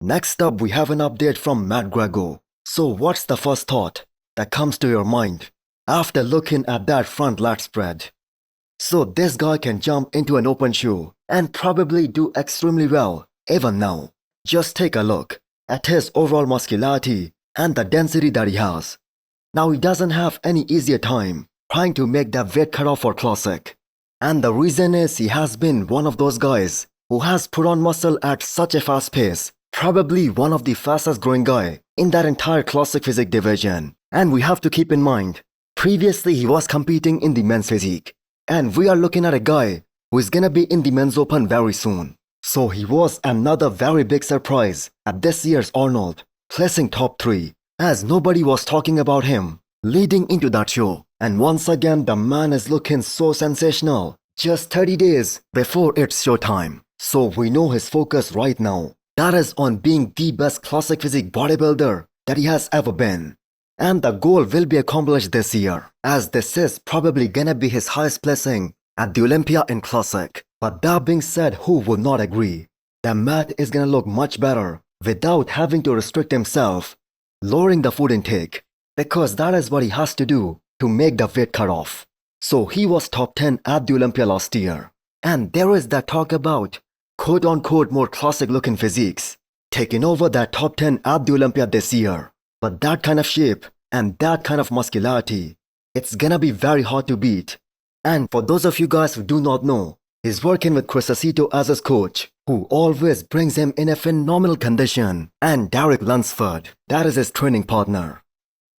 Next up, we have an update from Gregoo. So what's the first thought that comes to your mind after looking at that front lat spread? So this guy can jump into an open shoe and probably do extremely well even now. Just take a look at his overall muscularity and the density that he has. Now he doesn't have any easier time trying to make that weight cutoff for Classic. And the reason is he has been one of those guys who has put on muscle at such a fast pace. Probably one of the fastest growing guy in that entire Classic physique division. And we have to keep in mind, previously he was competing in the men's physique. And we are looking at a guy who is gonna be in the men's open very soon. So he was another very big surprise at this year's Arnold, placing top 3, as nobody was talking about him leading into that show. And once again, the man is looking so sensational just 30 days before it's showtime. So we know his focus right now. That is on being the best Classic physique bodybuilder that he has ever been. And the goal will be accomplished this year, as this is probably gonna be his highest placing at the Olympia in Classic. But that being said, who would not agree? The man is gonna look much better without having to restrict himself, lowering the food intake, because that is what he has to do to make the weight cutoff. So he was top 10 at the Olympia last year. And there is that talk about quote-unquote more Classic looking physiques taking over that top 10 at the Olympia this year. But that kind of shape and that kind of muscularity, it's gonna be very hard to beat. And for those of you guys who do not know, he's working with Chris as his coach, who always brings him in a phenomenal condition, and Derek Lunsford, that is his training partner.